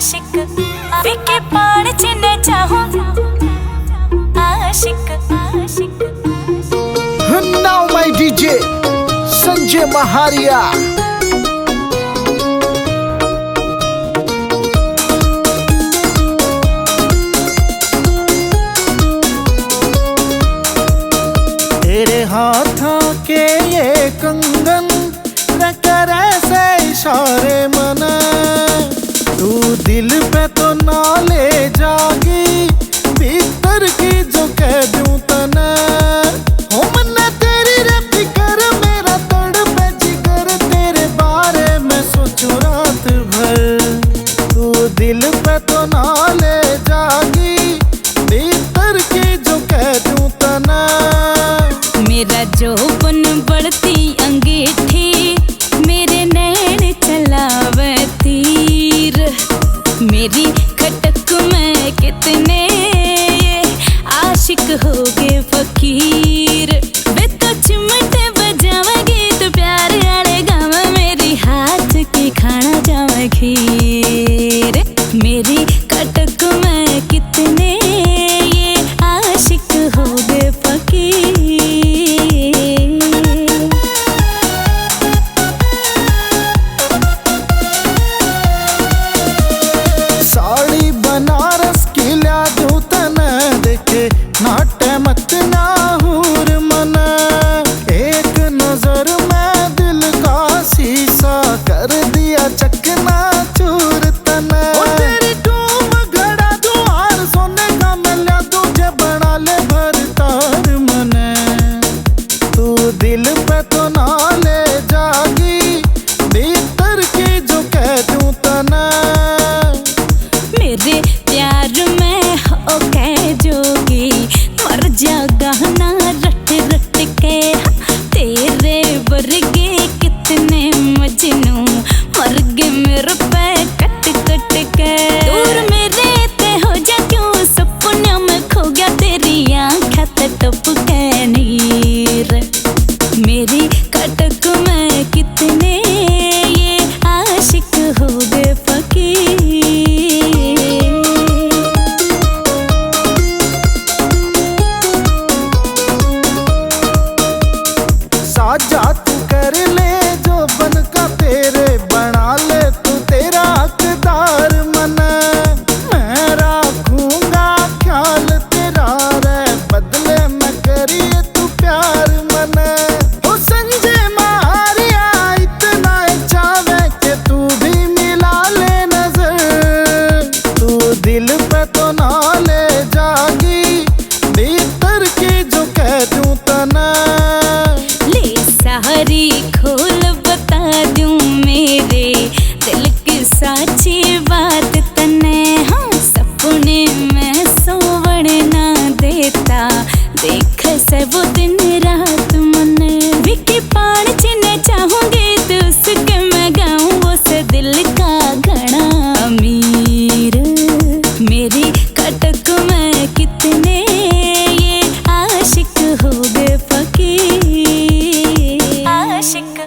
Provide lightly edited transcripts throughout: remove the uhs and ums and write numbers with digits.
आशिक विके पान चिन्ह चाहूं आशिक आशिक। Now my DJ Sanjay Maharia। तेरे हाथों के ये कंगन न करे से इशारे मना, तू दिल पे तो ना ले जागी, भीतर की जो कह दूं तना। हो मन्ना तेरी रे फिकर मेरा तड़पे जिगर, तेरे बारे में सोचूं रात भर, तू दिल पे तो ना ले जागी, भीतर की जो कह दूं तना। मेरा जोबन बढ़ती अंगीठी, मेरे नैन चलावे तीर, मेरी खटक में कितने आशिक हो गए फकीर। वे तो चिमटे बजावेगी तो प्यार आड़े गाँव, मेरी हाथ की खाना जावे खीर, मेरी खटक में कितने आशिक हो गए फकीर। साड़ी बनारस की ल्या दूं तना, देखे नाटे मत नाहूर मना, एक नजर में दिल का शीशा कर दिया चकना चूर तना। ओ तेरी टूम घड़ा दूं हार सोने का मिला तुझे बना ले भरतार मने, तू दिल पे तो ना ले जागी, भीतर की जो कह दूं तना। मेरे प्यार में हो के जोगी, मर जागा ना रट रट के, तेरे वर्गे कितने मजनू मर गए मेरे पे कट कट के। दूर मेरे ते हो जा क्यों सपनों में खो गया, तेरी आँखें ते टप के नीर, मेरी कटक में कितने ये आशिक हो गए फकीर। साजा तू कर ले जो बन का तेरे, बना ले तू तेरा हकदार मना, मैं रखूंगा ख्याल तेरा रे, बदले में करिए तू प्यार मना। ओ संजय मारिया इतना चावे के तू भी मिला ले नजर, तू दिल पे तो ना ले जागी, भीतर की जो कह दूं तना। सारी खोल बता दूं मेरे दिल की साची बात तने, हाँ सपने में सोवण ना देता, देख से वो दिन रात मने। विकी पान चिन्ह चाहूंगी तो उसके मैं गाऊं वो से दिल का घना अमीर, मेरी कटक में कितने ये आशिक हो गए फकीर। आशिक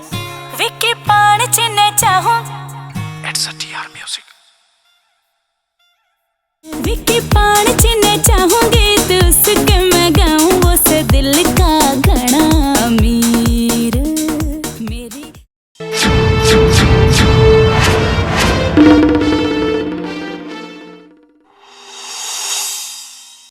विके पान चिन्ह चाहूं, It's a TR Music। विके पान चिन्ह चाहूं